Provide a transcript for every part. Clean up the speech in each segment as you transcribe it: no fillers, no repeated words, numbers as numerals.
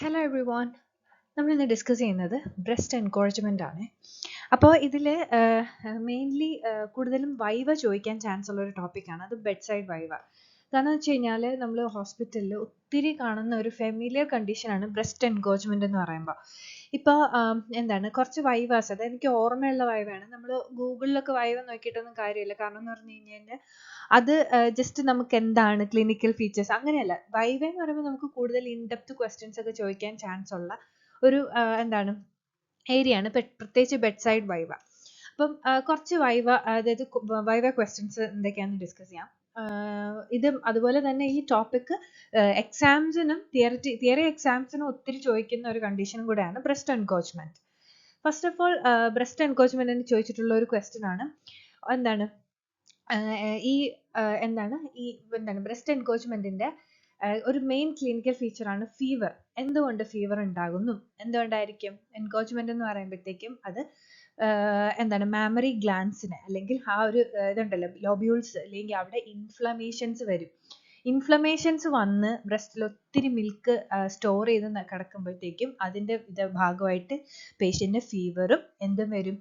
Hello every one. നമ്മളിന്ന് discuss ചെയ്യുന്നത് breast എൻകോറേജ്മെൻ്റ് ആണ്. അപ്പോൾ ഇതിൽ മെയിൻലി കൂടുതലും വൈവ ചോദിക്കാൻ ചാൻസ് ഉള്ള ഒരു ടോപ്പിക്കാണ്. അത് ബെഡ് സൈഡ് വൈവ. കാരണം വെച്ച് കഴിഞ്ഞാൽ നമ്മൾ ഹോസ്പിറ്റലിൽ ഒത്തിരി കാണുന്ന ഒരു ഫെമിലിയർ കണ്ടീഷനാണ് ബ്രസ്റ്റ് എൻകോറേജ്മെൻ്റ് എന്ന് പറയുമ്പോൾ. ഇപ്പോൾ കുറച്ച് വൈവാസ്, അത് എനിക്ക് ഓർമ്മയുള്ള വൈവയാണ്. നമ്മൾ ഗൂഗിളിലൊക്കെ വൈവ നോക്കിയിട്ടൊന്നും കാര്യമില്ല. കാരണം എന്ന് പറഞ്ഞു കഴിഞ്ഞാൽ അത് ജസ്റ്റ് നമുക്ക് എന്താണ് ക്ലിനിക്കൽ ഫീച്ചേഴ്സ് അങ്ങനെയല്ല. വൈവ എന്ന് പറയുമ്പോൾ നമുക്ക് കൂടുതൽ ഇൻഡെപ്ത് ക്വസ്റ്റ്യൻസ് ഒക്കെ ചോദിക്കാൻ ചാൻസ് ഉള്ള ഒരു ഏരിയയാണ് പ്രത്യേകിച്ച് ബെഡ് സൈഡ് വൈവ. അപ്പം കുറച്ച് വൈവ, അതായത് വൈവ ക്വസ്റ്റ്യൻസ് എന്തൊക്കെയാണെന്ന് ഡിസ്കസ് ചെയ്യാം. ഇതും അതുപോലെ തന്നെ ഈ ടോപ്പിക് എക്സാംസിനും തിയറി എക്സാംസിനും ഒത്തിരി ചോദിക്കുന്ന ഒരു കണ്ടീഷനും കൂടെയാണ് breast engorgement. First of all breast എൻകോറേജ്മെന്റിന് ചോദിച്ചിട്ടുള്ള ഒരു ക്വസ്റ്റ്യൻ ആണ് ബ്രസ്റ്റ് എൻകോറേജ്മെന്റിന്റെ ഒരു മെയിൻ ക്ലിനിക്കൽ ഫീച്ചർ ആണ് ഫീവർ. എന്തുകൊണ്ട് ഫീവർ ഉണ്ടാകുന്നു, എന്തുകൊണ്ടായിരിക്കും? എൻകോറേജ്മെന്റ് എന്ന് പറയുമ്പോഴത്തേക്കും അത് മാമറി ഗ്ലാൻസിന് അല്ലെങ്കിൽ ആ ഒരു ഇതുണ്ടല്ലോ ലോബ്യൂൾസ്, അല്ലെങ്കിൽ അവിടെ ഇൻഫ്ലമേഷൻസ് വരും. ഇൻഫ്ലമേഷൻസ് വന്ന് ബ്രസ്റ്റിൽ ഒത്തിരി മിൽക്ക് സ്റ്റോർ ചെയ്ത് കിടക്കുമ്പോഴത്തേക്കും അതിൻ്റെ ഭാഗമായിട്ട് പേഷ്യന്റിന് ഫീവറും എന്തും വരും,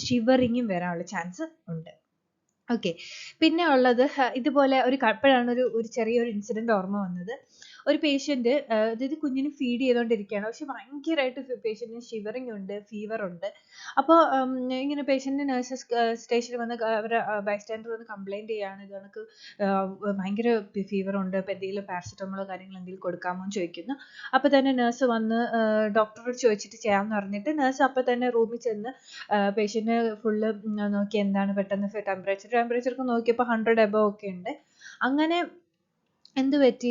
ഷിവറിങ്ങും വരാനുള്ള ചാൻസ് ഉണ്ട്. ഓക്കെ. പിന്നെ ഉള്ളത് ഇതുപോലെ അപ്പോഴാണ് ഒരു ചെറിയൊരു ഇൻസിഡന്റ് ഓർമ്മ വന്നത്. ഒരു പേഷ്യന്റ്, അതായത് കുഞ്ഞിന് ഫീഡ് ചെയ്തുകൊണ്ടിരിക്കുകയാണ്. പക്ഷെ ഭയങ്കരമായിട്ട് പേഷ്യന്റിന് ഷിവറിങ് ഉണ്ട്, ഫീവർ ഉണ്ട്. അപ്പോൾ ഇങ്ങനെ പേഷ്യന്റ് നഴ്സസ് സ്റ്റേഷനിൽ വന്ന് അവരുടെ ബൈസ്റ്റാൻഡർ വന്ന് കംപ്ലൈന്റ് ചെയ്യാണ്, ഇത് കണക്ക് ഭയങ്കര ഫീവർ ഉണ്ട്, അപ്പോൾ എന്തെങ്കിലും പാരസെറ്റമോളോ കാര്യങ്ങൾ എന്തെങ്കിലും കൊടുക്കാമോ എന്ന് ചോദിക്കുന്നു. അപ്പോൾ തന്നെ നഴ്സ് വന്ന് ഡോക്ടറോട് ചോദിച്ചിട്ട് ചെയ്യാമെന്ന് പറഞ്ഞിട്ട് നഴ്സ് അപ്പോൾ തന്നെ റൂമിൽ ചെന്ന് പേഷ്യന്റ് ഫുള്ള് നോക്കി. എന്താണ് പെട്ടെന്ന് ടെമ്പറേച്ചർ നോക്കിയപ്പോൾ 100 above ഒക്കെ ഉണ്ട്. അങ്ങനെ എന്ത് പറ്റി,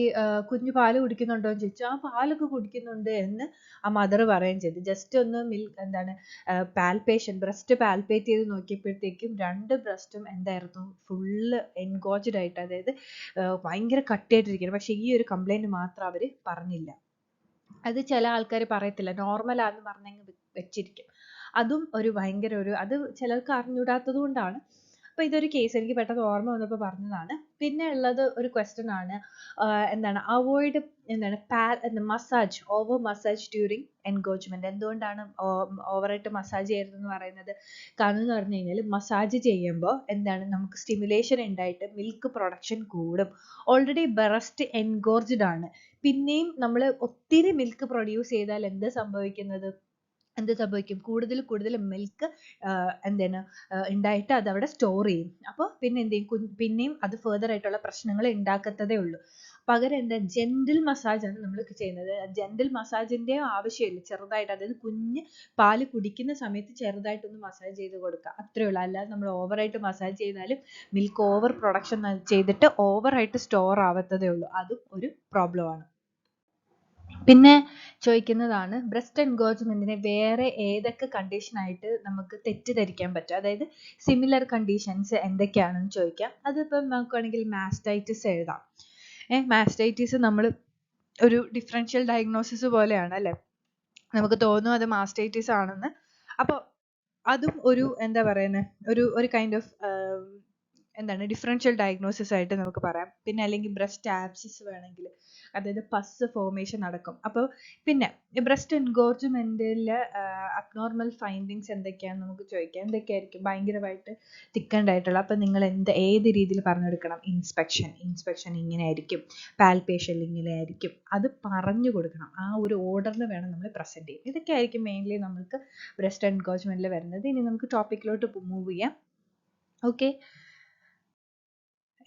കുഞ്ഞു പാല് കുടിക്കുന്നുണ്ടോ എന്ന് ചോദിച്ചു. ആ പാലൊക്കെ കുടിക്കുന്നുണ്ട് എന്ന് ആ മദർ പറയുകയും ചെയ്തു. ജസ്റ്റ് ഒന്ന് ബ്രസ്റ്റ് പാൽപേറ്റ് ചെയ്ത് നോക്കിയപ്പോഴത്തേക്കും 2 ബ്രസ്റ്റും എന്തായിരുന്നു, ഫുള്ള് എൻഗോജ്ഡ് ആയിട്ട്, അതായത് ഭയങ്കര കട്ടിയായിട്ടിരിക്കുന്നു. പക്ഷെ ഈ ഒരു കംപ്ലൈന്റ് മാത്രം അവർ പറഞ്ഞില്ല. അത് ചില ആൾക്കാർ പറയത്തില്ല, നോർമലാന്ന് പറഞ്ഞങ്ങ് വെച്ചിരിക്കും. അതും ഒരു ഭയങ്കര അത് ചിലർക്ക് അറിഞ്ഞൂടാത്തത് കൊണ്ടാണ്. അപ്പോൾ ഇതൊരു കേസ് എനിക്ക് പെട്ടെന്ന് ഓർമ്മ വന്നപ്പോൾ പറഞ്ഞതാണ്. പിന്നെ ഉള്ളത് ഒരു ക്വസ്റ്റ്യൻ ആണ്, avoid massage, over massage during engorgement. എന്തുകൊണ്ടാണ് ഓവറായിട്ട് മസാജ് ചെയ്യരുതെന്ന് പറയുന്നത്? കാരണം എന്ന് പറഞ്ഞു കഴിഞ്ഞാൽ മസാജ് ചെയ്യുമ്പോൾ നമുക്ക് സ്റ്റിമുലേഷൻ ഉണ്ടായിട്ട് മിൽക്ക് പ്രൊഡക്ഷൻ കൂടും. ഓൾറെഡി ബ്രസ്റ്റ് എൻഗോർജ്ഡ് ആണ്, പിന്നെയും നമ്മൾ ഒത്തിരി മിൽക്ക് പ്രൊഡ്യൂസ് ചെയ്താൽ എന്ത് സംഭവിക്കും? കൂടുതൽ മിൽക്ക് ഉണ്ടായിട്ട് അത് അവിടെ സ്റ്റോർ ചെയ്യും. അപ്പോൾ പിന്നെ എന്ത് ചെയ്യും? പിന്നെയും അത് ഫെർദർ ആയിട്ടുള്ള പ്രശ്നങ്ങൾ ഉണ്ടാക്കത്തതേ ഉള്ളൂ. പകരം ജെന്റിൽ മസാജ് ആണ് നമ്മൾ ചെയ്യുന്നത്. ജെന്റിൽ മസാജിന്റെ ആവശ്യമില്ല, ചെറുതായിട്ട്, അതായത് കുഞ്ഞ് പാല് കുടിക്കുന്ന സമയത്ത് ചെറുതായിട്ടൊന്ന് മസാജ് ചെയ്ത് കൊടുക്കുക, അത്രേ ഉള്ളൂ. അല്ലാതെ നമ്മൾ ഓവറായിട്ട് മസാജ് ചെയ്താലും മിൽക്ക് ഓവർ പ്രൊഡക്ഷൻ ചെയ്തിട്ട് ഓവറായിട്ട് സ്റ്റോർ ആവത്തതേ ഉള്ളൂ. അതും ഒരു പ്രോബ്ലം ആണ്. പിന്നെ ചോദിക്കുന്നതാണ് ബ്രസ്റ്റ് എൻകോറേജ്മെന്റിനെ വേറെ ഏതൊക്കെ കണ്ടീഷനായിട്ട് നമുക്ക് തെറ്റിദ്ധരിക്കാൻ പറ്റും, അതായത് സിമിലർ കണ്ടീഷൻസ് എന്തൊക്കെയാണെന്ന് ചോദിക്കാം. അതിപ്പം നോക്കുകയാണെങ്കിൽ മാസ്റ്റൈറ്റിസ് എഴുതാം. മാസ്റ്റൈറ്റിസ് നമ്മൾ ഒരു ഡിഫറൻഷ്യൽ ഡയഗ്നോസിസ് പോലെയാണ് അല്ലേ, നമുക്ക് തോന്നും അത് മാസ്റ്റൈറ്റിസ് ആണെന്ന്. അപ്പോൾ അതും ഒരു ഒരു കൈൻഡ് ഓഫ് ഡിഫറൻഷ്യൽ ഡയഗ്നോസിസ് ആയിട്ട് നമുക്ക് പറയാം. പിന്നെ അല്ലെങ്കിൽ ബ്രസ്റ്റ് ആബ്സിസ് വേണമെങ്കിൽ, അതായത് പസ് ഫോർമേഷൻ നടക്കും. അപ്പോൾ പിന്നെ ബ്രസ്റ്റ് എൻകോറേജ്മെന്റിൽ അബ്നോർമൽ ഫൈൻഡിങ്സ് എന്തൊക്കെയാണെന്ന് നമുക്ക് ചോദിക്കാം. എന്തൊക്കെയായിരിക്കും? ഭയങ്കരമായിട്ട് തിക്കൻഡ് ആയിട്ടുള്ള, അപ്പോൾ നിങ്ങൾ ഏത് രീതിയിൽ പറഞ്ഞു കൊടുക്കണം? ഇൻസ്പെക്ഷൻ ഇങ്ങനെ ആയിരിക്കും, പാൽപേഷൻ ഇങ്ങനെ ആയിരിക്കും, അത് പറഞ്ഞു കൊടുക്കണം. ആ ഒരു ഓർഡറിൽ വേണം നമ്മൾ പ്രസന്റ് ചെയ്യാൻ. ഇതൊക്കെ ആയിരിക്കും മെയിൻലി നമുക്ക് ബ്രസ്റ്റ് എൻകോറേജ്മെന്റിൽ വരുന്നത്. ഇനി നമുക്ക് ടോപ്പിക്കിലോട്ട് മൂവ് ചെയ്യാം. Okay.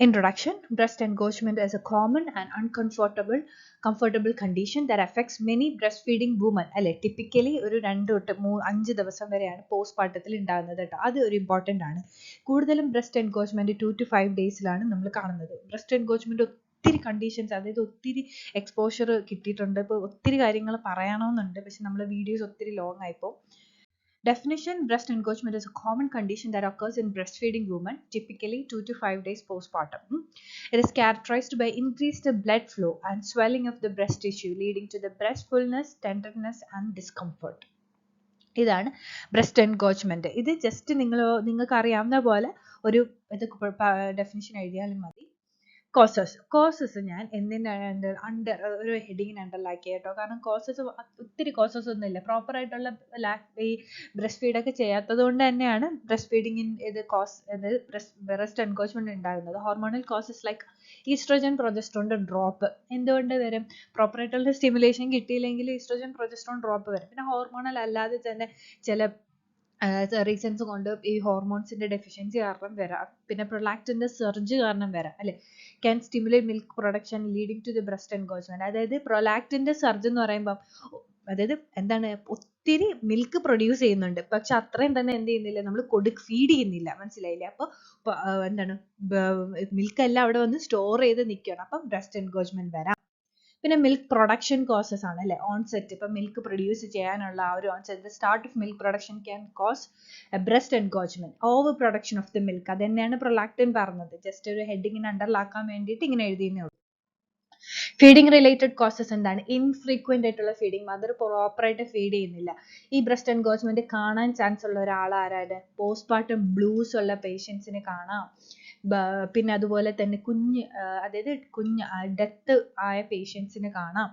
Introduction. Breast engorgement is a common and uncomfortable condition that affects many breastfeeding women. അല്ലെ, ടിപ്പിക്കലി ഒരു 2 to 5 ദിവസം വരെയാണ് പോസ്റ്റ് പാർട്ടത്തിൽ ഉണ്ടാകുന്നത് കേട്ടോ. അത് ഒരു ഇമ്പോർട്ടൻ്റ് ആണ്. കൂടുതലും ബ്രസ്റ്റ് എൻകോറേജ്മെന്റ് 2 to 5 ഡേയ്സിലാണ് നമ്മൾ കാണുന്നത്. ബ്രസ്റ്റ് എൻകോറേജ്മെന്റ് ഒത്തിരി കണ്ടീഷൻസ്, അതായത് ഒത്തിരി എക്സ്പോഷർ കിട്ടിയിട്ടുണ്ട്. ഇപ്പോൾ ഒത്തിരി കാര്യങ്ങൾ പറയണമെന്നുണ്ട്, പക്ഷെ നമ്മൾ വീഡിയോസ് ഒത്തിരി long ആയിപ്പോൾ. Definition: breast engorgement is a common condition that occurs in breastfeeding women, typically 2 to 5 days postpartum. It is characterized by increased blood flow and swelling of the breast tissue, leading to the breast fullness, tenderness and discomfort. ഇതാണ് breast എൻകോറേജ്മെന്റ്. ഇത് just നിങ്ങൾക്ക് അറിയാവുന്ന പോലെ ഒരു definition എഴുതിയാലും മതി. Causes ഞാൻ എന്തിനാണ് ഒരു ഹെഡിങ്ങിന് അണ്ടറിലാക്കി കേട്ടോ. കാരണം ഒത്തിരി കോസസ് ഒന്നും ഇല്ല. പ്രോപ്പർ ആയിട്ടുള്ള ഈ ബ്രസ്റ്റ് ഫീഡ് ഒക്കെ ചെയ്യാത്തത് കൊണ്ട് തന്നെയാണ് ബ്രസ്റ്റ് ഫീഡിങ്ങിന് ബ്രസ്റ്റ് എൻകോച്ച്മെന്റ് ഉണ്ടാകുന്നത്. ഹോർമോണൽ കോസസ് ലൈക്ക് ഈസ്ട്രോജൻ പ്രൊജസ്ട്രോണിന്റെ ഡ്രോപ്പ് എന്തുകൊണ്ട് വരും? പ്രോപ്പർ ആയിട്ടുള്ള സ്റ്റിമുലേഷൻ കിട്ടിയില്ലെങ്കിൽ ഈസ്ട്രോജൻ പ്രൊജസ്ട്രോൺ ഡ്രോപ്പ് വരും. പിന്നെ ഹോർമോണൽ അല്ലാതെ തന്നെ ചില റീസൺസ് കൊണ്ട് ഈ ഹോർമോൺസിന്റെ ഡെഫിഷ്യൻസി കാരണം വരാം. പിന്നെ പ്രൊലാക്റ്റിന്റെ സർജ് കാരണം വരാം അല്ലെ. Can stimulate milk production leading to the breast engorgement. അതായത് പ്രൊലാക്റ്റിന്റെ സർജ് എന്ന് പറയുമ്പോൾ അതായത് എന്താണ്, ഒത്തിരി മിൽക്ക് പ്രൊഡ്യൂസ് ചെയ്യുന്നുണ്ട്, പക്ഷെ അത്രയും തന്നെ എന്ത് ചെയ്യുന്നില്ല, നമ്മൾ ഫീഡ് ചെയ്യുന്നില്ല. മനസ്സിലായില്ലേ? അപ്പൊ എന്താണ്, മിൽക്ക് എല്ലാം അവിടെ വന്ന് സ്റ്റോർ ചെയ്ത് നിൽക്കുകയാണ്. അപ്പം ബ്രസ്റ്റ് എൻകോച്ച്മെന്റ് വരാം. പിന്നെ മിൽക്ക് പ്രൊഡക്ഷൻ കോസസ് ആണ് അല്ലെ. ഓൺസെറ്റ്, ഇപ്പൊ മിൽക്ക് പ്രൊഡ്യൂസ് ചെയ്യാനുള്ള ആ ഒരു onset, start of milk production can cause breast engorgement. Over production of the milk, അത് തന്നെയാണ് പ്രൊലാക്റ്റിൻ പറഞ്ഞത്. ജസ്റ്റ് ഒരു ഹെഡിങ്ങിന് അണ്ടറിലാക്കാൻ വേണ്ടിയിട്ട് ഇങ്ങനെ എഴുതിയെന്നേ ഉള്ളൂ. ഫീഡിങ് റിലേറ്റഡ് കോസസ് എന്താണ്? ഇൻഫ്രീക്വന്റ് ആയിട്ടുള്ള ഫീഡിങ്, മദർ പ്രോപ്പർ ആയിട്ട് ഫീഡ് ചെയ്യുന്നില്ല. ഈ ബ്രസ്റ്റ് എൻകോച്ച്മെന്റ് കാണാൻ ചാൻസ് ഉള്ള ഒരാൾ ആരാണ്? പോസ്റ്റ്പാർട്ടം ബ്ലൂസ് ഉള്ള പേഷ്യൻസിന് കാണാം. പിന്നെ അതുപോലെ തന്നെ അതായത് ഡെത്ത് ആയ പേഷ്യൻസിന് കാണാം.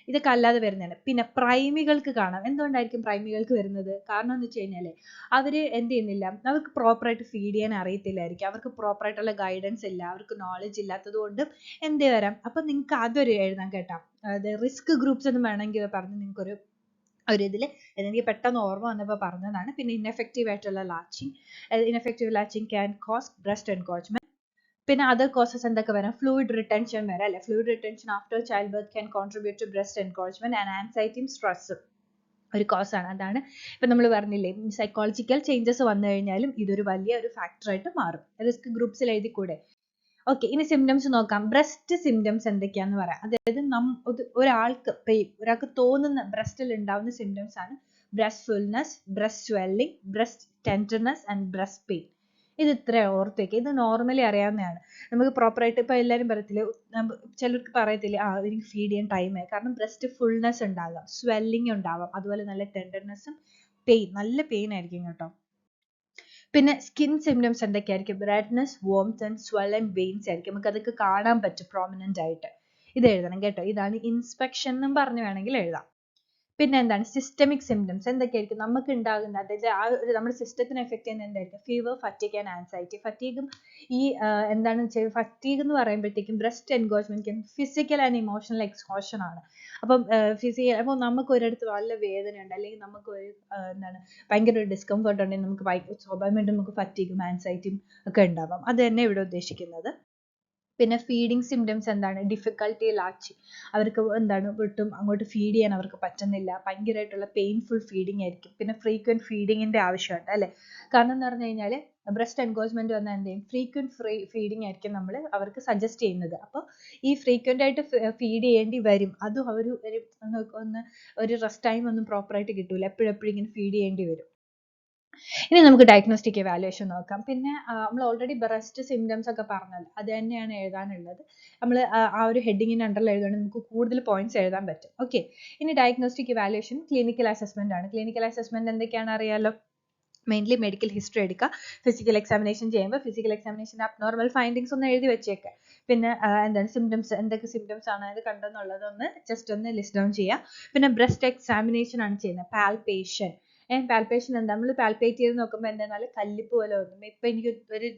ഇതൊക്കെ അല്ലാതെ വരുന്നതാണ്. പിന്നെ പ്രൈമികൾക്ക് കാണാം. എന്തുകൊണ്ടായിരിക്കും പ്രൈമികൾക്ക് വരുന്നത്? കാരണം എന്ന് വെച്ച് കഴിഞ്ഞാല് അവര് എന്ത് ചെയ്യുന്നില്ല, അവർക്ക് പ്രോപ്പറായിട്ട് ഫീഡ് ചെയ്യാൻ അറിയത്തില്ലായിരിക്കും, അവർക്ക് പ്രോപ്പറായിട്ടുള്ള ഗൈഡൻസ് ഇല്ല, അവർക്ക് നോളജ് ഇല്ലാത്തത് കൊണ്ട് എന്ത് വരാം. അപ്പൊ നിങ്ങൾക്ക് അതൊരു എഴുതാൻ കേട്ടാ, അതായത് റിസ്ക് ഗ്രൂപ്പ്സ് എന്ന് വേണമെങ്കിൽ പറഞ്ഞ് നിങ്ങൾക്കൊരു ഇതിൽ എനിക്ക് പെട്ടെന്ന് ഓർമ്മ വന്നപ്പോൾ പറഞ്ഞതാണ്. പിന്നെ ഇൻഎഫക്റ്റീവ് ആയിട്ടുള്ള latching can cause breast engorgement. പിന്നെ അതർ കോസസ് എന്തൊക്കെ വരാം? ഫ്ലൂയിഡ് റിട്ടൻഷൻ വരാം അല്ലെ. Fluid retention after childbirth can contribute to breast engorgement and ആൻസൈറ്റിയും സ്ട്രെസ്സും ഒരു കോസ് ആണ്. അതാണ് ഇപ്പൊ നമ്മൾ പറഞ്ഞില്ലേ, സൈക്കോളജിക്കൽ ചേഞ്ചസ് വന്നു കഴിഞ്ഞാലും ഇതൊരു വലിയ ഒരു ഫാക്ടറായിട്ട് മാറും. റിസ്ക് ഗ്രൂപ്പ്സിൽ എഴുതി കൂടെ. ഓക്കെ, ഇനി സിംറ്റംസ് നോക്കാം. ബ്രസ്റ്റ് സിംറ്റംസ് എന്തൊക്കെയാന്ന് പറയാം. അതായത് ഒരാൾക്ക് തോന്നുന്ന ബ്രസ്റ്റിൽ ഉണ്ടാവുന്ന സിംറ്റംസ് ആണ് breast fullness, breast swelling, breast tenderness and breast pain. ഇത് ഇത്ര ഓർത്തേക്ക്. ഇത് നോർമലി അറിയാവുന്നതാണ്. നമുക്ക് പ്രോപ്പറായിട്ട് ഇപ്പൊ എല്ലാവരും പറയത്തില്ലേ, ചിലർക്ക് പറയത്തില്ലേ, എനിക്ക് ഫീഡ് ചെയ്യാൻ ടൈമായി. കാരണം ബ്രസ്റ്റ് ഫുൾനെസ് ഉണ്ടാകാം, സ്വെല്ലിംഗ് ഉണ്ടാവാം, അതുപോലെ നല്ല ടെൻഡർനെസ്സും നല്ല പെയിൻ ആയിരിക്കും കേട്ടോ. പിന്നെ സ്കിൻ സിംറ്റംസ് എന്തൊക്കെയായിരിക്കും? Redness, warmth and swollen veins ആയിരിക്കും. നമുക്ക് അതൊക്കെ കാണാൻ പറ്റും പ്രോമിനന്റ് ആയിട്ട്. ഇത് എഴുതണം കേട്ടോ. ഇതാണ് ഇൻസ്പെക്ഷൻ എന്നും പറഞ്ഞു വേണമെങ്കിൽ എഴുതാം. പിന്നെ എന്താണ് സിസ്റ്റമിക് സിംറ്റംസ് എന്തൊക്കെയായിരിക്കും നമുക്ക് ഉണ്ടാകുന്ന, അതായത് നമ്മുടെ സിസ്റ്റത്തിനെ എഫക്ട് ചെയ്യുന്ന എന്തായിരിക്കും? Fever, fatigue and anxiety. ഫറ്റീഗും ഈ ഫറ്റീഗ് എന്ന് പറയുമ്പോഴത്തേക്കും breast engorgement physical and emotional exhaustion ആണ്. അപ്പം അപ്പോൾ നമുക്ക് ഒരിടത്ത് നല്ല വേദന ഉണ്ട്, അല്ലെങ്കിൽ നമുക്ക് ഒരു ഭയങ്കര ഒരു ഡിസ്കംഫർട്ട് ഉണ്ടെങ്കിൽ നമുക്ക് സ്വാഭാവികമായിട്ടും നമുക്ക് ഫറ്റീഗും ആൻസൈറ്റിയും ഒക്കെ ഉണ്ടാവാം. അത് തന്നെ ഇവിടെ ഉദ്ദേശിക്കുന്നത്. പിന്നെ ഫീഡിങ് സിംറ്റംസ് എന്താണ്? ഡിഫിക്കൽട്ടി ലാച്ചിങ്, അവർക്ക് ഒട്ടും അങ്ങോട്ട് ഫീഡ് ചെയ്യാൻ അവർക്ക് പറ്റുന്നില്ല, ഭയങ്കരമായിട്ടുള്ള പെയിൻഫുൾ ഫീഡിങ് ആയിരിക്കും. പിന്നെ ഫ്രീക്വന്റ് ഫീഡിങ്ങിന്റെ ആവശ്യമുണ്ട് അല്ലെ. കാരണം എന്ന് പറഞ്ഞു കഴിഞ്ഞാൽ ബ്രസ്റ്റ് എൻകോച്ച്മെന്റ് വന്നാൽ എന്ത് ചെയ്യും? ഫ്രീക്വന്റ് ഫീഡിങ് ആയിരിക്കും നമ്മൾ അവർക്ക് സജസ്റ്റ് ചെയ്യുന്നത്. അപ്പോൾ ഈ ഫ്രീക്വന്റ് ആയിട്ട് ഫീഡ് ചെയ്യേണ്ടി വരും. അതും ഒരു റെസ്റ്റ് ടൈം ഒന്നും പ്രോപ്പറായിട്ട് കിട്ടൂല, എപ്പോഴും ഇങ്ങനെ ഫീഡ് ചെയ്യേണ്ടി വരും. ഇനി നമുക്ക് ഡയഗ്നോസ്റ്റിക് എവാലുവേഷൻ നോക്കാം. പിന്നെ നമ്മൾ ഓൾറെഡി ബ്രസ്റ്റ് സിംറ്റംസ് ഒക്കെ പറഞ്ഞല്ലോ, അത് തന്നെയാണ് എഴുതാനുള്ളത്. നമ്മൾ ആ ഒരു ഹെഡിങ്ങിന് അണ്ടറിൽ എഴുതുകയാണെങ്കിൽ നമുക്ക് കൂടുതൽ പോയിന്റ്സ് എഴുതാൻ പറ്റും. ഓക്കെ, ഇനി ഡയഗ്നോസ്റ്റിക് എവാലുവേഷൻ ക്ലിനിക്കൽ അസസ്മെന്റ് ആണ്. ക്ലിനിക്കൽ അസസ്മെന്റ് എന്തൊക്കെയാണ് അറിയാലോ. മെയിൻലി മെഡിക്കൽ ഹിസ്റ്ററി എടുക്കുക, ഫിസിക്കൽ എക്സാമിനേഷൻ ചെയ്യുമ്പോൾ ഫിസിക്കൽ എക്സാമിനേഷൻ്റെ അബ്നോർമൽ ഫൈൻഡിങ്സ് ഒന്ന് എഴുതി വെച്ചേക്കുക. പിന്നെ സിംറ്റംസ്, എന്തൊക്കെ സിംറ്റംസ് ആണ് അത് കണ്ടെന്നുള്ളത് ജസ്റ്റ് ഒന്ന് ലിസ്റ്റ് ഡൗൺ ചെയ്യുക. പിന്നെ ബ്രസ്റ്റ് എക്സാമിനേഷൻ ആണ് ചെയ്യുന്നത്. പാൽപേഷൻ എന്താ, നമ്മൾ പാൽപേറ്റ് ചെയ്ത് നോക്കുമ്പോൾ എന്താ കല്ലിപ്പ് പോലെ തോന്നും. ഇപ്പൊ എനിക്ക്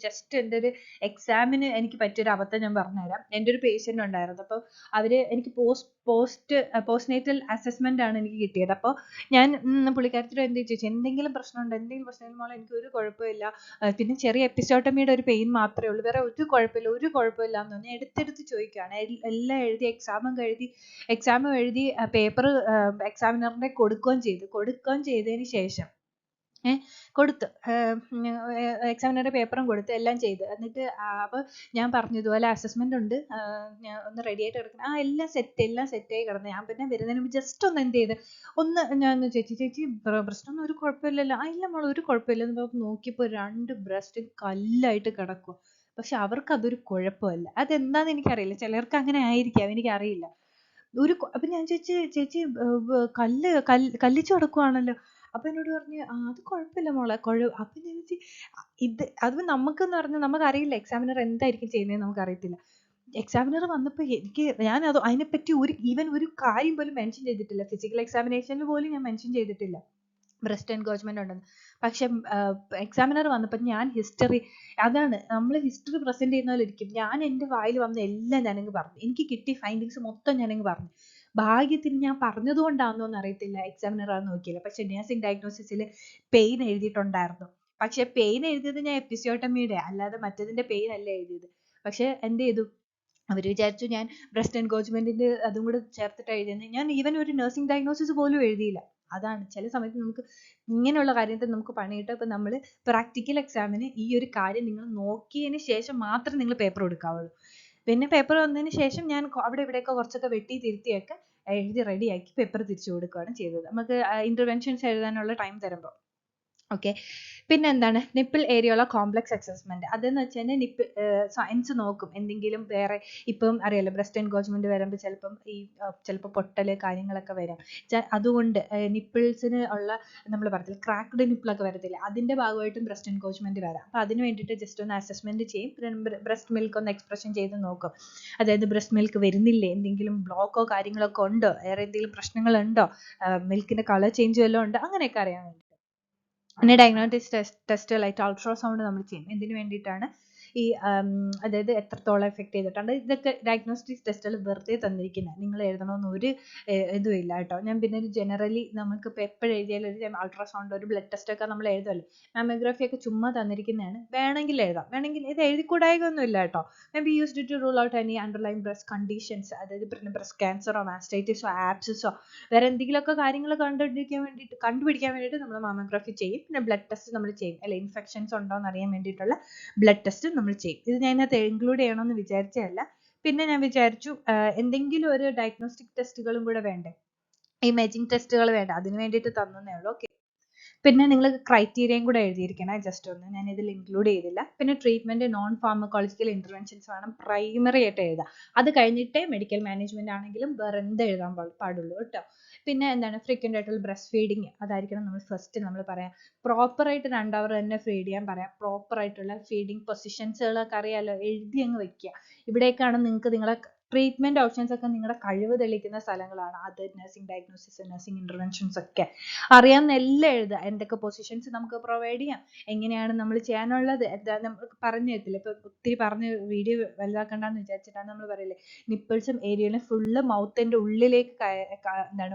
ജസ്റ്റ് എൻ്റെ ഒരു എക്സാമിന് എനിക്ക് പറ്റിയൊരു അബദ്ധം ഞാൻ പറഞ്ഞുതരാം. എൻ്റെ ഒരു പേഷ്യൻ്റ് ഉണ്ടായിരുന്നു. അപ്പോൾ എനിക്ക് പോസ്റ്റ്നേറ്റൽ അസസ്മെന്റ് ആണ് എനിക്ക് കിട്ടിയത്. അപ്പോൾ ഞാൻ പുള്ളിക്കാരത്തിയോട് എന്ത് ചോദിച്ചു, എന്തെങ്കിലും പ്രശ്നമുണ്ടോ? മോളെ എനിക്ക് ഒരു കുഴപ്പമില്ല, പിന്നെ ചെറിയ എപ്പിസോട്ടമിയുടെ ഒരു പെയിൻ മാത്രമേ ഉള്ളൂ, വേറെ ഒരു കുഴപ്പമില്ല എന്ന് തോന്നി. എടുത്തെടുത്ത് ചോദിക്കുകയാണ്. എല്ലാം എഴുതി എക്സാമും എഴുതി പേപ്പർ എക്സാമിനറിനെ കൊടുക്കുകയും ചെയ്തതിന് ശേഷം കൊടുത്തു, എക്സാമിനറുടെ പേപ്പറും കൊടുത്ത് എല്ലാം ചെയ്ത്. എന്നിട്ട് അപ്പോൾ ഞാൻ പറഞ്ഞു ഇതുപോലെ അസസ്മെന്റ് ഉണ്ട്, ഞാൻ ഒന്ന് റെഡി ആയിട്ട് കിടക്കണം. എല്ലാം സെറ്റായി കിടന്നു. ഞാൻ പിന്നെ വരുന്നതിന് മുമ്പ് ജസ്റ്റ് ഒന്ന് എന്ത് ചെയ്ത് ഞാൻ ചേച്ചി പ്രശ്നമൊന്നും ഒരു കുഴപ്പമില്ലല്ലോ. ഇല്ല മോളെ ഒരു കുഴപ്പമില്ല എന്ന് നോക്കിയപ്പോൾ 2 ബ്രസ്റ്റ് കല്ലായിട്ട് കിടക്കും. പക്ഷെ അവർക്ക് അതൊരു കുഴപ്പമല്ല. അതെന്താന്ന് എനിക്കറിയില്ല, ചിലർക്ക് അങ്ങനെ ആയിരിക്കാം, എനിക്കറിയില്ല. അപ്പൊ ഞാൻ ചേച്ചി കല്ലിച്ചു കിടക്കുവാണല്ലോ. അപ്പൊ എന്നോട് പറഞ്ഞു അത് കുഴപ്പമില്ല മോളെ. അപ്പൊ ഞാൻ അത് നമുക്കെന്ന് പറഞ്ഞാൽ നമുക്കറിയില്ല എക്സാമിനർ എന്തായിരിക്കും ചെയ്യുന്നതെന്ന് നമുക്കറിയത്തില്ല. എക്സാമിനർ വന്നപ്പോൾ ഞാൻ അതിനെപ്പറ്റി ഒരു കാര്യം പോലും മെൻഷൻ ചെയ്തിട്ടില്ല. ഫിസിക്കൽ എക്സാമിനേഷനിൽ പോലും ഞാൻ മെൻഷൻ ചെയ്തിട്ടില്ല ബ്രസ്റ്റ് എൻഗോജ്മെന്റ് ഉണ്ടെന്ന്. പക്ഷെ എക്സാമിനർ വന്നപ്പോൾ ഞാൻ അതാണ് നമ്മൾ ഹിസ്റ്ററി പ്രസന്റ് ചെയ്യുന്ന പോലെ ഇരിക്കും. ഞാൻ എൻ്റെ വായിൽ വന്ന എല്ലാം ഞാനങ്ങ് പറഞ്ഞു. എനിക്ക് കിട്ടിയ ഫൈൻഡിങ്സ് മൊത്തം ഞാനങ്ങ് പറഞ്ഞു. ഭാഗ്യത്തിന് ഞാൻ പറഞ്ഞതുകൊണ്ടാണെന്നോ അറിയത്തില്ല എക്സാമിനർ അത് നോക്കിയില്ല. പക്ഷെ നഴ്സിംഗ് ഡയഗ്നോസിസിൽ പെയിൻ എഴുതിയിട്ടുണ്ടായിരുന്നു. പക്ഷെ പെയിൻ എഴുതിയത് ഞാൻ എപ്പിസിയോട്ടമിയുടെ അല്ലാതെ മറ്റേതിന്റെ പെയിൻ അല്ല എഴുതിയത്. പക്ഷെ എന്ത് ചെയ്തു, അവർ വിചാരിച്ചു ഞാൻ ബ്രസ്റ്റ് എൻഗോജ്മെന്റിന്റെ അതും കൂടെ ചേർത്തിട്ട് എഴുതിയെന്ന്. ഞാൻ ഈവൻ ഒരു നഴ്സിംഗ് ഡയഗ്നോസിസ് പോലും എഴുതിയില്ല. അതാണ് ചില സമയത്ത് നമുക്ക് ഇങ്ങനെയുള്ള കാര്യത്തിൽ നമുക്ക് പണി കിട്ടും. ഇപ്പൊ നമ്മൾ പ്രാക്ടിക്കൽ എക്സാമിന് ഈ ഒരു കാര്യം നിങ്ങൾ നോക്കിയതിന് ശേഷം മാത്രം നിങ്ങൾ പേപ്പർ കൊടുക്കാവുള്ളൂ. പിന്നെ പേപ്പർ വന്നതിന് ശേഷം ഞാൻ അവിടെ ഇവിടെയൊക്കെ കുറച്ചൊക്കെ വെട്ടി തിരുത്തിയൊക്കെ എഴുതി റെഡിയാക്കി പേപ്പർ തിരിച്ചു കൊടുക്കുകയാണ് ചെയ്തത്. നമുക്ക് ഇന്റർവെൻഷൻസ് എഴുതാനുള്ള ടൈം തരുമ്പോൾ. ഓക്കെ, പിന്നെ എന്താണ് നിപ്പിൾ ഏരിയയുള്ള കോംപ്ലക്സ് അസസ്മെന്റ്. അതെന്ന് വെച്ചാൽ സയൻസ് നോക്കും എന്തെങ്കിലും വേറെ. ഇപ്പം അറിയാലോ ബ്രസ്റ്റ് എൻഗോജ്മെന്റ് വരുമ്പോൾ ചിലപ്പോൾ പൊട്ടല് കാര്യങ്ങളൊക്കെ വരാം. അതുകൊണ്ട് നിപ്പിൾസിന് ഉള്ള നമ്മൾ പറയത്തില്ല ക്രാക്ക്ഡ് നിപ്പിളൊക്കെ വരത്തില്ല, അതിന്റെ ഭാഗമായിട്ടും ബ്രസ്റ്റ് എൻഗോജ്മെന്റ് വരാം. അപ്പൊ അതിന് വേണ്ടിയിട്ട് ജസ്റ്റ് ഒന്ന് അസസ്മെന്റ് ചെയ്യും. പിന്നെ ബ്രസ്റ്റ് മിൽക്ക് ഒന്ന് എക്സ്പ്രഷൻ ചെയ്ത് നോക്കും. അതായത് ബ്രസ്റ്റ് മിൽക്ക് വരുന്നില്ലേ, എന്തെങ്കിലും ബ്ലോക്കോ കാര്യങ്ങളൊക്കെ ഉണ്ടോ, വേറെ എന്തെങ്കിലും പ്രശ്നങ്ങളുണ്ടോ, മിൽക്കിന്റെ കളർ ചേഞ്ച് വല്ലതും ഉണ്ടോ, അങ്ങനെയൊക്കെ അറിയാൻ വേണ്ടി. പിന്നെ ഡയഗ്നോസ്റ്റിക് ടെസ്റ്റുകളായിട്ട് അൾട്രാസൗണ്ട് നമ്മൾ ചെയ്യും. എന്തിനു വേണ്ടിയിട്ടാണ് ഈ അതായത് എത്രത്തോളം എഫക്ട് ചെയ്തിട്ടുണ്ട്. ഇതൊക്കെ ഡയഗ്നോസ്റ്റിക് ടെസ്റ്റുകൾ വെറുതെ തന്നിരിക്കുന്നത്, നിങ്ങൾ എഴുതണമെന്ന് ഒരു ഇതും ഇല്ല കേട്ടോ. ഞാൻ പിന്നെ ഒരു ജനറലി നമുക്കിപ്പോൾ എപ്പോഴും എഴുതിയാലും ഒരു അൾട്രാസൗണ്ട് ഒരു ബ്ലഡ് ടെസ്റ്റ് ഒക്കെ നമ്മൾ എഴുതുമല്ലോ. മാമോഗ്രാഫി ഒക്കെ ചുമ്മാ തന്നിരിക്കുന്നതാണ്, വേണമെങ്കിൽ എഴുതാം. വേണമെങ്കിൽ ഇത് എഴുതിക്കൂടായൊന്നും ഇല്ല കേട്ടോ. May be used to rule out any underline breast conditions, അതായത് പിന്നെ ബ്രസ്റ്റ് ക്യാൻസറോ മാസ്റ്റൈറ്റിസോ ആപ്സിസോ വേറെ എന്തെങ്കിലുമൊക്കെ കാര്യങ്ങൾ കണ്ടുപിടിക്കാൻ വേണ്ടിയിട്ട് നമ്മൾ മാമോഗ്രാഫി ചെയ്യും. പിന്നെ ബ്ലഡ് ടെസ്റ്റ് നമ്മൾ ചെയ്യും, അല്ലെ ഇൻഫെക്ഷൻസ് ഉണ്ടോ എന്ന് അറിയാൻ വേണ്ടിയിട്ടുള്ള ബ്ലഡ് ടെസ്റ്റ് നമ്മൾ ചെയ്യും. ഇത് ഞാൻ ഇതിനകത്ത് ഇൻക്ലൂഡ് ചെയ്യണമെന്ന് വിചാരിച്ചതല്ല. പിന്നെ ഞാൻ വിചാരിച്ചു എന്തെങ്കിലും ഒരു ഡയഗ്നോസ്റ്റിക് ടെസ്റ്റുകളും കൂടെ വേണ്ടേ, ഇമേജിംഗ് ടെസ്റ്റുകൾ വേണ്ട, അതിന് വേണ്ടിയിട്ട് തന്നേ ഉള്ളൂ. ഓക്കെ, പിന്നെ നിങ്ങൾ ക്രൈറ്റീരിയയും കൂടെ എഴുതിയിരിക്കണം. ജസ്റ്റ് ഒന്ന് ഞാൻ ഇതിൽ ഇൻക്ലൂഡ് ചെയ്തില്ല. പിന്നെ ട്രീറ്റ്മെന്റ് നോൺ ഫാർമക്കോളജിക്കൽ ഇന്റർവെൻഷൻസ് വേണം പ്രൈമറി ആയിട്ട് എഴുതാം. അത് കഴിഞ്ഞിട്ടേ മെഡിക്കൽ മാനേജ്മെന്റ് ആണെങ്കിലും വേറെ എന്ത് എഴുതാൻ പാടുള്ളൂ കേട്ടോ. പിന്നെ എന്താണ് ഫ്രീക്വന്റ് ആയിട്ടുള്ള ബ്രസ്റ്റ് ഫീഡിങ്, അതായിരിക്കണം നമ്മൾ ഫസ്റ്റ് നമ്മൾ പറയാം. പ്രോപ്പർ ആയിട്ട് 2 hour തന്നെ ഫീഡ് ചെയ്യാൻ പറയാം. പ്രോപ്പർ ആയിട്ടുള്ള ഫീഡിങ് പൊസിഷൻസുകളൊക്കെ അറിയാലോ, എഴുതി അങ്ങ് വെക്കുക. ഇവിടേക്കാണ് നിങ്ങൾക്ക് നിങ്ങളെ ട്രീറ്റ്മെന്റ് ഓപ്ഷൻസ് ഒക്കെ നിങ്ങളുടെ കഴിവ് തെളിയിക്കുന്ന സ്ഥലങ്ങളാണ്. അത് നഴ്സിംഗ് ഡയഗ്നോസിസ്, നഴ്സിംഗ് ഇന്റർവെൻഷൻസ് ഒക്കെ അറിയാവുന്ന എല്ലാം എഴുതുക. എന്തൊക്കെ പൊസിഷൻസ് നമുക്ക് പ്രൊവൈഡ് ചെയ്യാം, എങ്ങനെയാണ് നമ്മൾ ചെയ്യാനുള്ളത്, എന്താ നമുക്ക് പറഞ്ഞു തരത്തില്ല. ഇപ്പൊ ഒത്തിരി പറഞ്ഞ് വീഡിയോ വലുതാക്കണ്ടെന്ന് വിചാരിച്ചിട്ടാണ് നമ്മൾ പറയില്ലേ, നിപ്പിൾസും ഏരിയയിലും ഫുള്ള് മൗത്തിന്റെ ഉള്ളിലേക്ക്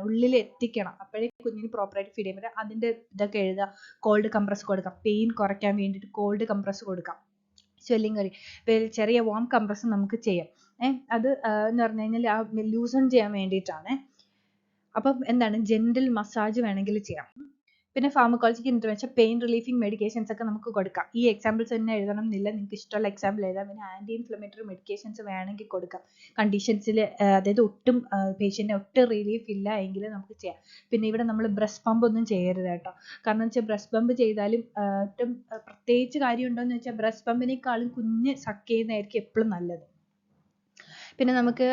ഉള്ളിൽ എത്തിക്കണം. അപ്പോഴേ കുഞ്ഞിന് പ്രോപ്പറായിട്ട് ഫീഡ് ചെയ്യാൻ പറ്റും. അതിന്റെ ഇതൊക്കെ എഴുതുക. കോൾഡ് കംപ്രസ് കൊടുക്കാം, പെയിൻ കുറയ്ക്കാൻ വേണ്ടിയിട്ട് കോൾഡ് കംപ്രസ് കൊടുക്കാം. സ്വെല്ലിങ് ചെറിയ വാം കംപ്രസ് നമുക്ക് ചെയ്യാം. അത് എന്ന് പറഞ്ഞു കഴിഞ്ഞാൽ ആ ലൂസൺ ചെയ്യാൻ വേണ്ടിയിട്ടാണ്. അപ്പം എന്താണ് ജെന്റിൽ മസാജ് വേണമെങ്കിൽ ചെയ്യാം. പിന്നെ ഫാർമക്കോളജിക്കൽ ഇന്റർവെൻഷൻ, പെയിൻ റിലീഫിംഗ് മെഡിക്കേഷൻസ് ഒക്കെ നമുക്ക് കൊടുക്കാം. ഈ എക്സാമ്പിൾസ് തന്നെ എഴുതണം എന്നില്ല, നിങ്ങൾക്ക് ഇഷ്ടമുള്ള എക്സാമ്പിൾ എഴുതാം. പിന്നെ ആന്റി ഇൻഫ്ലമേറ്ററി മെഡിക്കേഷൻസ് വേണമെങ്കിൽ കൊടുക്കാം കണ്ടീഷൻസിൽ. അതായത് ഒട്ടും പേഷ്യന്റിന് ഒട്ടും റിലീഫ് ഇല്ല എങ്കിൽ നമുക്ക് ചെയ്യാം. പിന്നെ ഇവിടെ നമ്മൾ ബ്രസ്റ്റ് പമ്പ് ഒന്നും ചെയ്യരുത് കേട്ടോ. കാരണം വെച്ചാൽ ബ്രസ്റ്റ് പമ്പ് ചെയ്താലും ഒട്ടും പ്രത്യേകിച്ച് കാര്യം ഉണ്ടോ എന്ന് വെച്ചാൽ ബ്രസ്റ്റ് പമ്പിനേക്കാളും കുഞ്ഞ് സക്ക് ചെയ്യുന്നതായിരിക്കും എപ്പോഴും നല്ലത്. പിന്നെ നമുക്ക്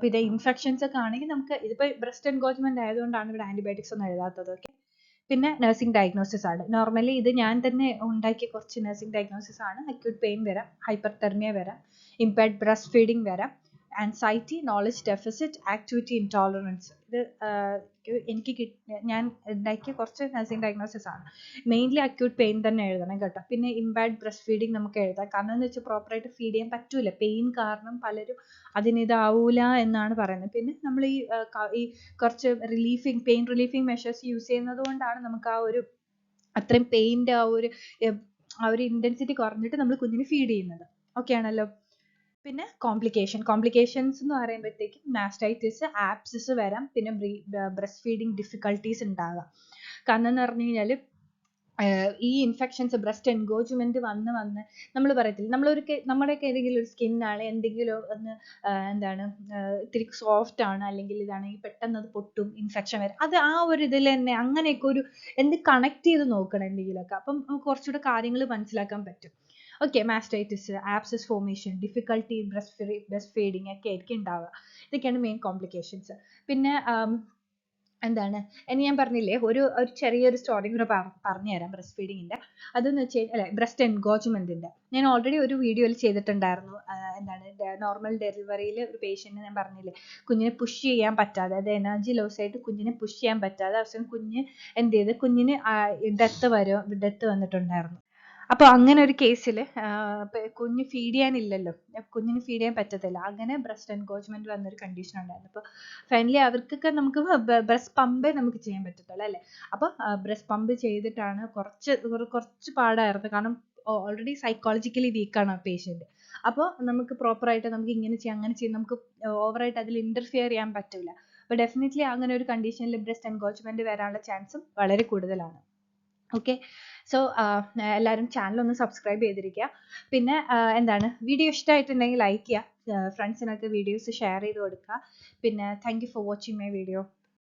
പിന്നെ ഇൻഫെക്ഷൻസ് ഒക്കെ ആണെങ്കിൽ നമുക്ക് ഇതിപ്പോൾ ബ്രസ്റ്റ് എൻഗോജ്മെന്റ് ആയതുകൊണ്ടാണ് ഇവിടെ ആന്റിബയോട്ടിക്സ് ഒന്നും എഴുതാത്തത്. ഓക്കെ, പിന്നെ നഴ്സിംഗ് ഡയഗ്നോസിസ് ആണ്. നോർമലി ഇത് ഞാൻ തന്നെ ഉണ്ടാക്കിയ കുറച്ച് നഴ്സിംഗ് ഡയഗ്നോസിസ് ആണ്. അക്യൂട്ട് പെയിൻ വരാം, ഹൈപ്പർതെർമിയ വരാം, ഇംപയർഡ് ബ്രസ്റ്റ് ഫീഡിങ് വരാം, anxiety, knowledge deficit, activity intolerance. ഇത് ഞാൻ ഉണ്ടാക്കിയ കുറച്ച് നഴ്സിംഗ് ഡയഗ്നോസിസ് ആണ്. മെയിൻലി അക്യൂട്ട് പെയിൻ തന്നെ എഴുതണം കേട്ടോ. പിന്നെ ഇംപയർഡ് ബ്രസ്റ്റ് ഫീഡിങ് നമുക്ക് എഴുതാം. കാരണം എന്ന് വെച്ചാൽ പ്രോപ്പറായിട്ട് ഫീഡ് ചെയ്യാൻ പറ്റൂല, പെയിൻ കാരണം പലരും അതിനിതാവൂല എന്നാണ് പറയുന്നത്. പിന്നെ നമ്മൾ ഈ കുറച്ച് പെയിൻ റിലീഫിംഗ് മെഷേഴ്സ് യൂസ് ചെയ്യുന്നത് കൊണ്ടാണ് നമുക്ക് അത്രയും പെയിൻ്റെ ആ ഒരു ഇന്റൻസിറ്റി കുറഞ്ഞിട്ട് നമ്മൾ കുഞ്ഞിന് ഫീഡ് ചെയ്യുന്നത്. ഓക്കെ ആണല്ലോ. പിന്നെ കോംപ്ലിക്കേഷൻസ് എന്ന് പറയുമ്പോഴത്തേക്കും മാസ്റ്റൈറ്റിസ്, ആപ്സിസ് വരാം. പിന്നെ ബ്രസ്റ്റ് ഫീഡിങ് ഡിഫിക്കൽട്ടീസ് ഉണ്ടാകാം. കാരണം എന്ന് പറഞ്ഞു കഴിഞ്ഞാൽ ഈ ഇൻഫെക്ഷൻസ് ബ്രസ്റ്റ് എൻഗോജ്മെന്റ് വന്ന് നമ്മൾ പറയത്തില്ല, നമ്മുടെയൊക്കെ ഏതെങ്കിലും ഒരു സ്കിന്നാണ് എന്തെങ്കിലും ഒന്ന് ഇത്തിരി സോഫ്റ്റ് ആണ്, അല്ലെങ്കിൽ ഇതാണെങ്കിൽ പെട്ടെന്ന് അത് പൊട്ടും, ഇൻഫെക്ഷൻ വരും. അത് ആ ഒരു ഇതിൽ തന്നെ അങ്ങനെയൊക്കെ കണക്ട് ചെയ്ത് നോക്കണം എന്തെങ്കിലുമൊക്കെ. അപ്പം നമുക്ക് കുറച്ചുകൂടെ കാര്യങ്ങൾ മനസ്സിലാക്കാൻ പറ്റും. Okay, mastitis, abscissa formation, difficulty breast feeding ഒക്കെ ആയിരിക്കും ഉണ്ടാവുക. ഇതൊക്കെയാണ് മെയിൻ കോംപ്ലിക്കേഷൻസ്. പിന്നെ എന്താണ് ഇനി ഞാൻ പറഞ്ഞില്ലേ ഒരു ചെറിയൊരു സ്റ്റോറി കൂടെ പറഞ്ഞു തരാം ബ്രസ്റ്റ് ഫീഡിങ്ങിന്റെ. അതെന്ന് വെച്ച് കഴിഞ്ഞാൽ ബ്രസ്റ്റ് എൻഗോജ്മെന്റിന്റെ ഞാൻ ഓൾറെഡി ഒരു വീഡിയോയിൽ ചെയ്തിട്ടുണ്ടായിരുന്നു. എന്താണ് നോർമൽ ഡെലിവറിയിൽ ഒരു പേഷ്യന്റ് ഞാൻ പറഞ്ഞില്ലേ കുഞ്ഞിനെ പുഷ് ചെയ്യാൻ പറ്റാതെ, അത് എനർജി ലോസ് ആയിട്ട് കുഞ്ഞിനെ പുഷ് ചെയ്യാൻ പറ്റാതെ അവസാനം കുഞ്ഞ് എന്ത് ചെയ്ത് കുഞ്ഞിന് ഡെത്ത് വന്നിട്ടുണ്ടായിരുന്നു. അപ്പോൾ അങ്ങനെ ഒരു കേസിൽ കുഞ്ഞ് ഫീഡ് ചെയ്യാനില്ലല്ലോ, കുഞ്ഞിന് ഫീഡ് ചെയ്യാൻ പറ്റത്തില്ല, അങ്ങനെ ബ്രസ്റ്റ് എൻഗോജ്മെന്റ് വന്നൊരു കണ്ടീഷൻ ഉണ്ടായിരുന്നു. അപ്പോൾ ഫൈനലി അവർക്കൊക്കെ നമുക്ക് ബ്രസ്റ്റ് പമ്പേ നമുക്ക് ചെയ്യാൻ പറ്റത്തുള്ളൂ അല്ലേ. അപ്പോൾ ബ്രസ്റ്റ് പമ്പ് ചെയ്തിട്ടാണ് കുറച്ച് പാടായിരുന്നു, കാരണം ഓൾറെഡി സൈക്കോളജിക്കലി വീക്കാണ് ആ പേഷ്യന്റ്. അപ്പോൾ നമുക്ക് പ്രോപ്പറായിട്ട് നമുക്ക് ഇങ്ങനെ ചെയ്യാം അങ്ങനെ ചെയ്യാം, നമുക്ക് ഓവറായിട്ട് അതിൽ ഇന്റർഫിയർ ചെയ്യാൻ പറ്റില്ല. അപ്പോൾ ഡെഫിനറ്റ്ലി അങ്ങനെ ഒരു കണ്ടീഷനിൽ ബ്രസ്റ്റ് എൻഗോജ്മെന്റ് വരാനുള്ള ചാൻസും വളരെ കൂടുതലാണ്. ഓക്കെ, സോ എല്ലാവരും ചാനൽ ഒന്ന് സബ്സ്ക്രൈബ് ചെയ്തിരിക്കുക. പിന്നെ എന്താണ് വീഡിയോ ഇഷ്ടമായിട്ടുണ്ടെങ്കിൽ ലൈക്ക് ചെയ്യുക, ഫ്രണ്ട്സിനൊക്കെ വീഡിയോസ് ഷെയർ ചെയ്ത് കൊടുക്കുക. പിന്നെ thank you for watching my video.